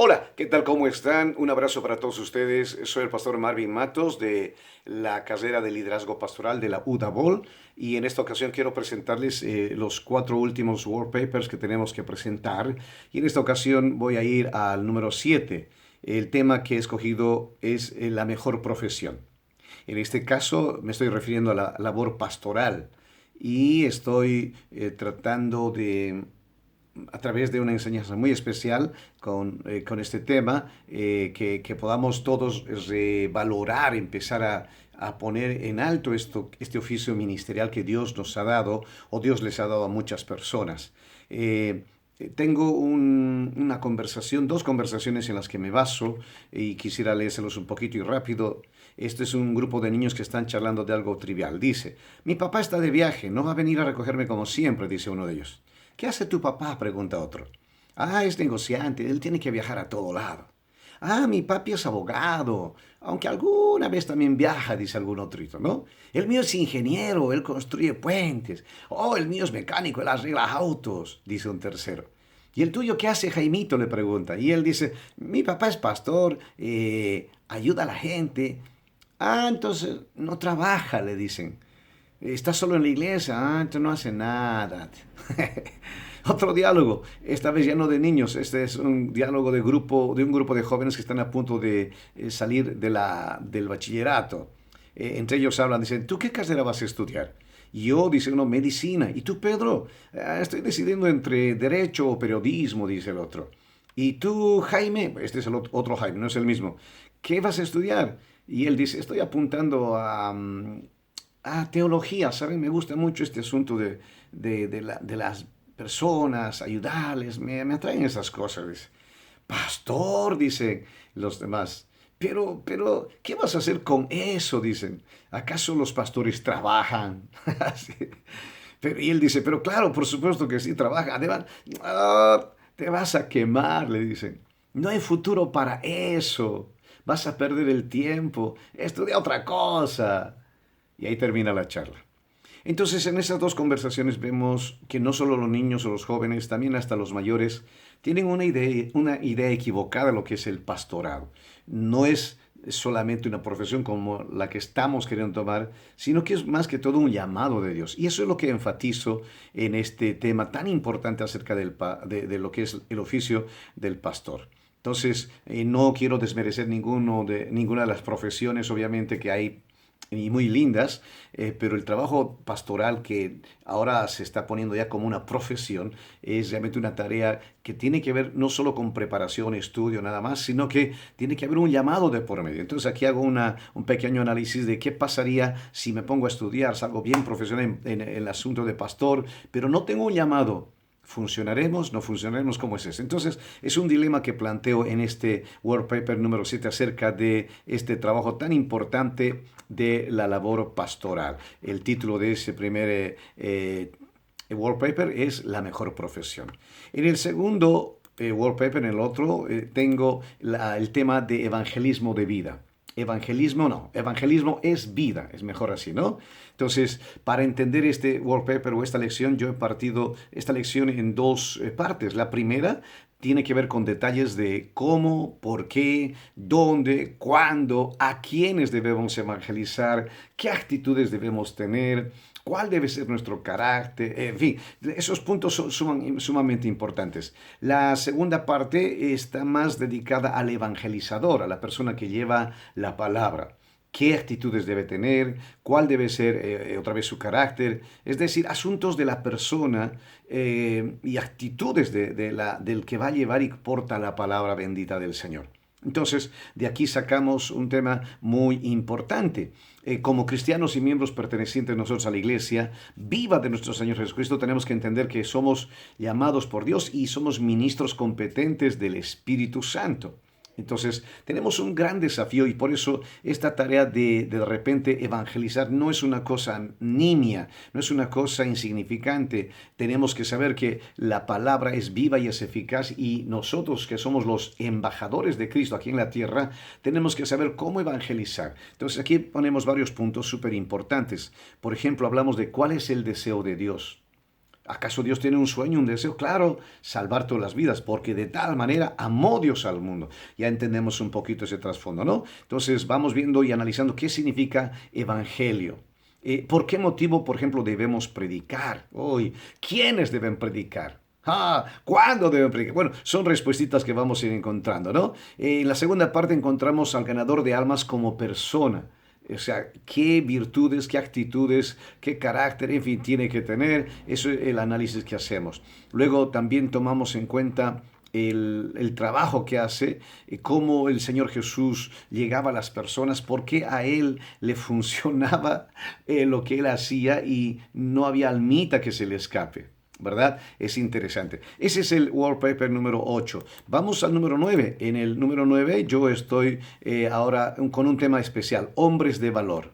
Hola, ¿qué tal? ¿Cómo están? Un abrazo para todos ustedes. Soy el pastor Marvin Matos de la carrera de liderazgo pastoral de la UDABOL y en esta ocasión quiero presentarles los cuatro últimos wallpapers que tenemos que presentar y en esta ocasión voy a ir al número 7. El tema que he escogido es la mejor profesión. En este caso me estoy refiriendo a la labor pastoral y estoy tratando de a través de una enseñanza muy especial con este tema, que podamos todos revalorar, empezar a poner en alto este oficio ministerial que Dios nos ha dado o Dios les ha dado a muchas personas. Tengo una conversación, dos conversaciones en las que me baso y quisiera leérselos un poquito y rápido. Este es un grupo de niños que están charlando de algo trivial. Dice, mi papá está de viaje, no va a venir a recogerme como siempre, dice uno de ellos. ¿Qué hace tu papá? Pregunta otro. Ah, es negociante, él tiene que viajar a todo lado. Ah, mi papi es abogado, aunque alguna vez también viaja, dice algún otrito, ¿no? El mío es ingeniero, él construye puentes. Oh, el mío es mecánico, él arregla autos, dice un tercero. ¿Y el tuyo qué hace, Jaimito? Le pregunta. Y él dice, mi papá es pastor, ayuda a la gente. Ah, entonces no trabaja, le dicen. Está solo en la iglesia, ah, entonces no hace nada. Otro diálogo, esta vez ya no de niños, este es un diálogo de un grupo de jóvenes que están a punto de salir del bachillerato. Entre ellos hablan, dicen, ¿tú qué carrera vas a estudiar? Yo, dice uno, medicina. ¿Y tú, Pedro? "Ah, estoy decidiendo entre derecho o periodismo, dice el otro. ¿Y tú, Jaime? Este es el otro Jaime, no es el mismo. ¿Qué vas a estudiar? Y él dice, estoy apuntando a teología, ¿saben? Me gusta mucho este asunto de las personas, ayudarles, me atraen esas cosas. Dice. Pastor, dicen los demás. ¿Qué vas a hacer con eso? Dicen. ¿Acaso los pastores trabajan? Así. Y él dice, pero claro, por supuesto que sí, trabajan. Además, te vas a quemar, le dicen. No hay futuro para eso. Vas a perder el tiempo. Estudia otra cosa. Y ahí termina la charla. Entonces, en esas dos conversaciones vemos que no solo los niños o los jóvenes, también hasta los mayores, tienen una idea equivocada de lo que es el pastorado. No es solamente una profesión como la que estamos queriendo tomar, sino que es más que todo un llamado de Dios. Y eso es lo que enfatizo en este tema tan importante acerca de lo que es el oficio del pastor. Entonces, no quiero desmerecer ninguna de las profesiones, obviamente, que hay y muy lindas, pero el trabajo pastoral que ahora se está poniendo ya como una profesión es realmente una tarea que tiene que ver no solo con preparación, estudio, nada más, sino que tiene que haber un llamado de por medio. Entonces aquí hago un pequeño análisis de qué pasaría si me pongo a estudiar, salgo bien profesional en el asunto de pastor, pero no tengo un llamado. ¿Funcionaremos? ¿No funcionaremos? ¿Cómo es eso? Entonces, es un dilema que planteo en este World Paper número 7 acerca de este trabajo tan importante de la labor pastoral. El título de ese primer World Paper es La mejor profesión. En el segundo World Paper, en el otro, tengo el tema de evangelismo de vida. Evangelismo no, evangelismo es vida, es mejor así, ¿no? Entonces, para entender este wallpaper o esta lección, yo he partido esta lección en dos partes. La primera tiene que ver con detalles de cómo, por qué, dónde, cuándo, a quiénes debemos evangelizar, qué actitudes debemos tener, cuál debe ser nuestro carácter, en fin, esos puntos son sumamente importantes. La segunda parte está más dedicada al evangelizador, a la persona que lleva la palabra. ¿Qué actitudes debe tener? ¿Cuál debe ser otra vez su carácter? Es decir, asuntos de la persona y actitudes del que va a llevar y porta la palabra bendita del Señor. Entonces, de aquí sacamos un tema muy importante. Como cristianos y miembros pertenecientes nosotros a la iglesia viva de nuestro Señor Jesucristo, tenemos que entender que somos llamados por Dios y somos ministros competentes del Espíritu Santo. Entonces, tenemos un gran desafío y por eso esta tarea de repente evangelizar no es una cosa nimia, no es una cosa insignificante. Tenemos que saber que la palabra es viva y es eficaz y nosotros que somos los embajadores de Cristo aquí en la tierra, tenemos que saber cómo evangelizar. Entonces, aquí ponemos varios puntos súper importantes. Por ejemplo, hablamos de cuál es el deseo de Dios. ¿Acaso Dios tiene un sueño, un deseo? Claro, salvar todas las vidas, porque de tal manera amó Dios al mundo. Ya entendemos un poquito ese trasfondo, ¿no? Entonces vamos viendo y analizando qué significa evangelio. ¿Por qué motivo, por ejemplo, debemos predicar? Hoy, ¿quiénes deben predicar? ¿Cuándo deben predicar? Bueno, son respuestas que vamos a ir encontrando, ¿no? En la segunda parte encontramos al ganador de almas como persona. O sea, qué virtudes, qué actitudes, qué carácter, en fin, tiene que tener. Eso es el análisis que hacemos. Luego también tomamos en cuenta el trabajo que hace, cómo el Señor Jesús llegaba a las personas, por qué a Él le funcionaba lo que Él hacía y no había almita que se le escape. ¿Verdad? Es interesante. Ese es el wallpaper número 8. Vamos al número 9. En el número 9 yo estoy ahora con un tema especial, hombres de valor.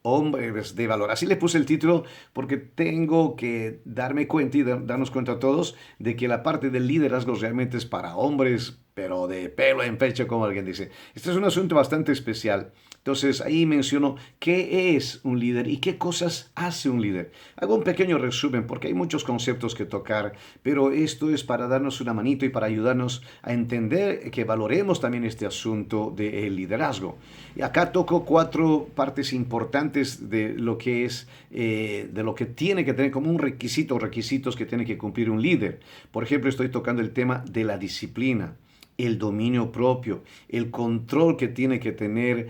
Hombres de valor. Así le puse el título porque tengo que darme cuenta y darnos cuenta todos de que la parte del liderazgo realmente es para hombres, pero de pelo en pecho, como alguien dice. Este es un asunto bastante especial. Entonces ahí menciono qué es un líder y qué cosas hace un líder. Hago un pequeño resumen porque hay muchos conceptos que tocar, pero esto es para darnos una manito y para ayudarnos a entender que valoremos también este asunto del liderazgo. Y acá toco 4 partes importantes de lo que es, de lo que tiene que tener como un requisito, requisitos que tiene que cumplir un líder. Por ejemplo, estoy tocando el tema de la disciplina, el dominio propio, el control que tiene que tener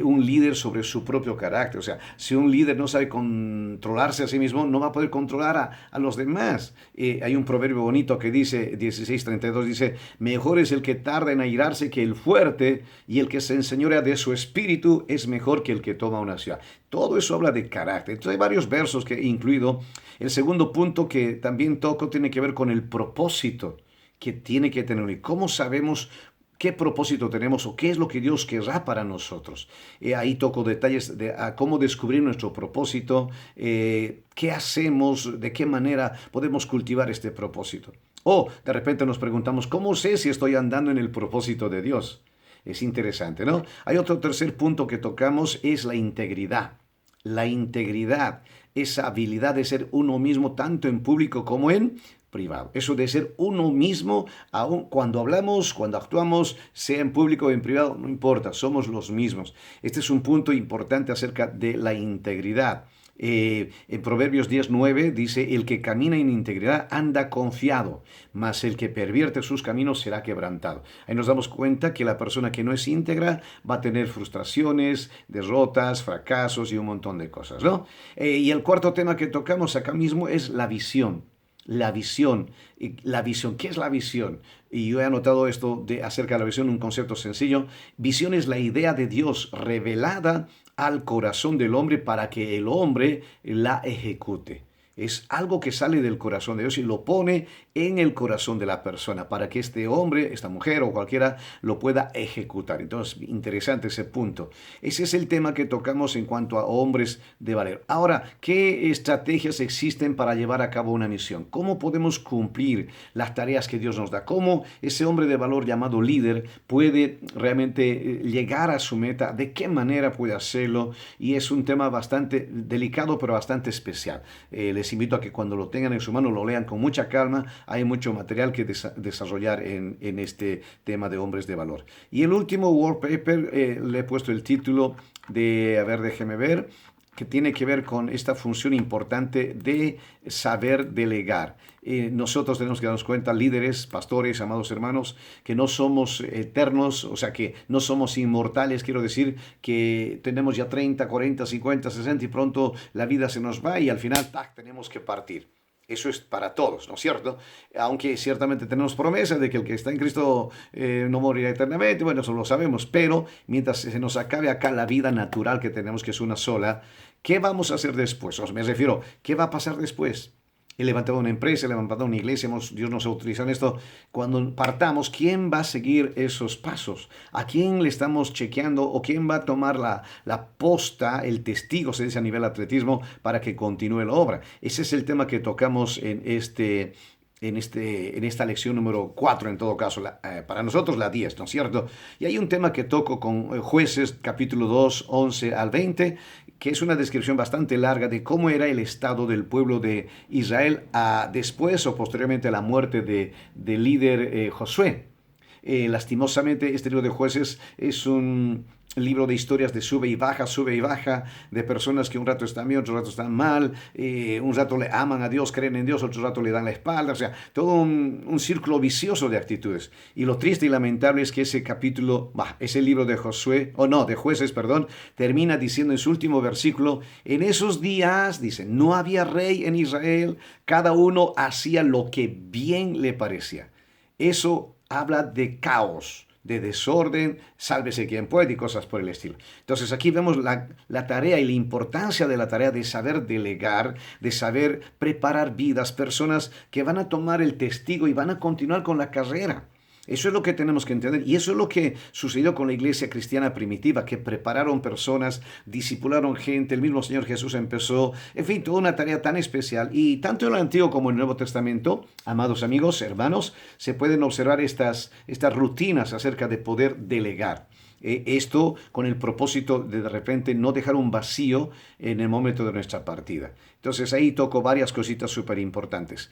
un líder sobre su propio carácter. O sea, si un líder no sabe controlarse a sí mismo, no va a poder controlar a los demás. Hay un proverbio bonito que dice, 16:32, dice, mejor es el que tarda en airarse que el fuerte, y el que se enseñorea de su espíritu es mejor que el que toma una ciudad. Todo eso habla de carácter. Entonces hay varios versos que he incluido. El segundo punto que también toco tiene que ver con el propósito que tiene que tener. ¿Y cómo sabemos qué propósito tenemos o qué es lo que Dios querrá para nosotros? Ahí toco detalles de cómo descubrir nuestro propósito, qué hacemos, de qué manera podemos cultivar este propósito. O de repente nos preguntamos, ¿cómo sé si estoy andando en el propósito de Dios? Es interesante, ¿no? Hay otro tercer punto que tocamos, es la integridad. La integridad, esa habilidad de ser uno mismo tanto en público como en privado. Eso de ser uno mismo, aun cuando hablamos, cuando actuamos, sea en público o en privado, no importa, somos los mismos. Este es un punto importante acerca de la integridad. En Proverbios 10:9 dice, el que camina en integridad anda confiado, mas el que pervierte sus caminos será quebrantado. Ahí nos damos cuenta que la persona que no es íntegra va a tener frustraciones, derrotas, fracasos y un montón de cosas, ¿no? Y el cuarto tema que tocamos acá mismo es la visión. La visión. La visión. ¿Qué es la visión? Y yo he anotado esto acerca de la visión, un concepto sencillo. Visión es la idea de Dios revelada al corazón del hombre para que el hombre la ejecute. Es algo que sale del corazón de Dios y lo pone en el corazón de la persona para que este hombre, esta mujer o cualquiera lo pueda ejecutar. Entonces, interesante ese punto. Ese es el tema que tocamos en cuanto a hombres de valor. Ahora, ¿qué estrategias existen para llevar a cabo una misión? ¿Cómo podemos cumplir las tareas que Dios nos da? ¿Cómo ese hombre de valor llamado líder puede realmente llegar a su meta? ¿De qué manera puede hacerlo? Y es un tema bastante delicado, pero bastante especial. Les invito a que cuando lo tengan en su mano lo lean con mucha calma. Hay mucho material que desarrollar en este tema de hombres de valor. Y el último wallpaper, le he puesto el título de, a ver, déjeme ver, que tiene que ver con esta función importante de saber delegar. Nosotros tenemos que darnos cuenta, líderes, pastores, amados hermanos, que no somos eternos, o sea, que no somos inmortales. Quiero decir que tenemos ya 30, 40, 50, 60 y pronto la vida se nos va y al final, ¡tac!, tenemos que partir. Eso es para todos, ¿no es cierto? Aunque ciertamente tenemos promesa de que el que está en Cristo no morirá eternamente, bueno, eso lo sabemos, pero mientras se nos acabe acá la vida natural que tenemos, que es una sola, ¿qué vamos a hacer después? Me refiero, ¿qué va a pasar después? He levantado una empresa, he levantado una iglesia, Dios nos ha utilizado en esto. Cuando partamos, ¿quién va a seguir esos pasos? ¿A quién le estamos chequeando o quién va a tomar la posta, el testigo, se dice a nivel atletismo, para que continúe la obra? Ese es el tema que tocamos en esta lección número 4, en todo caso, para nosotros la 10, ¿no es cierto? Y hay un tema que toco con Jueces, capítulo 2, 11 al 20, que es una descripción bastante larga de cómo era el estado del pueblo de Israel después o posteriormente a la muerte del líder Josué. Lastimosamente, este libro de Jueces es un libro de historias de sube y baja, de personas que un rato están bien, otro rato están mal, un rato le aman a Dios, creen en Dios, otro rato le dan la espalda, o sea, todo un círculo vicioso de actitudes. Y lo triste y lamentable es que ese capítulo, ese libro de Josué, o no, de Jueces, perdón, termina diciendo en su último versículo, en esos días, dice, no había rey en Israel, cada uno hacía lo que bien le parecía. Eso habla de caos, de desorden, sálvese quien puede y cosas por el estilo. Entonces aquí vemos la tarea y la importancia de la tarea de saber delegar, de saber preparar vidas, personas que van a tomar el testigo y van a continuar con la carrera. Eso es lo que tenemos que entender y eso es lo que sucedió con la iglesia cristiana primitiva, que prepararon personas, discipularon gente, el mismo Señor Jesús empezó, en fin, toda una tarea tan especial. Y tanto en el Antiguo como en el Nuevo Testamento, amados amigos, hermanos, se pueden observar estas rutinas acerca de poder delegar. Esto con el propósito de repente no dejar un vacío en el momento de nuestra partida. Entonces ahí toco varias cositas súper importantes.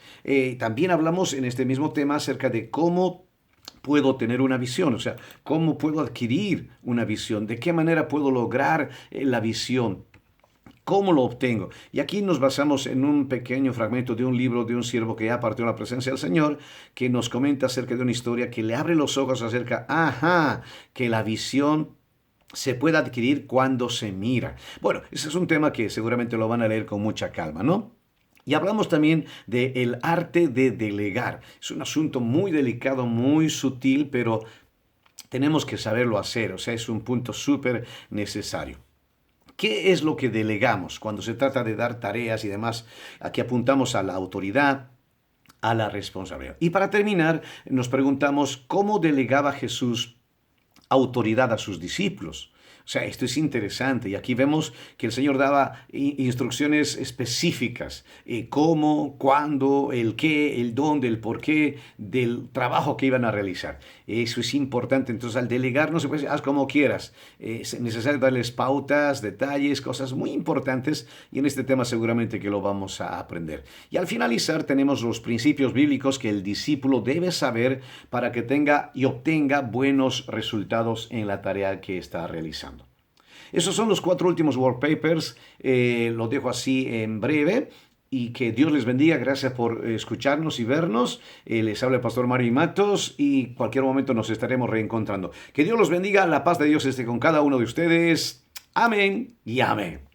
También hablamos en este mismo tema acerca de cómo puedo tener una visión, o sea, cómo puedo adquirir una visión, de qué manera puedo lograr la visión. ¿Cómo lo obtengo? Y aquí nos basamos en un pequeño fragmento de un libro de un siervo que ya partió en la presencia del Señor, que nos comenta acerca de una historia que le abre los ojos acerca, que la visión se puede adquirir cuando se mira. Bueno, ese es un tema que seguramente lo van a leer con mucha calma, ¿no? Y hablamos también del arte de delegar. Es un asunto muy delicado, muy sutil, pero tenemos que saberlo hacer. O sea, es un punto súper necesario. ¿Qué es lo que delegamos cuando se trata de dar tareas y demás? Aquí apuntamos a la autoridad, a la responsabilidad. Y para terminar, nos preguntamos cómo delegaba Jesús autoridad a sus discípulos. O sea, esto es interesante y aquí vemos que el Señor daba instrucciones específicas, cómo, cuándo, el qué, el dónde, el por qué del trabajo que iban a realizar. Eso es importante, entonces al delegar no se puede decir, haz como quieras. Es necesario darles pautas, detalles, cosas muy importantes y en este tema seguramente que lo vamos a aprender. Y al finalizar tenemos los principios bíblicos que el discípulo debe saber para que tenga y obtenga buenos resultados en la tarea que está realizando. Esos son los 4 últimos wallpapers, lo dejo así en breve y que Dios les bendiga. Gracias por escucharnos y vernos. Les habla el pastor Marvin Matos y cualquier momento nos estaremos reencontrando. Que Dios los bendiga, la paz de Dios esté con cada uno de ustedes. Amén y amén.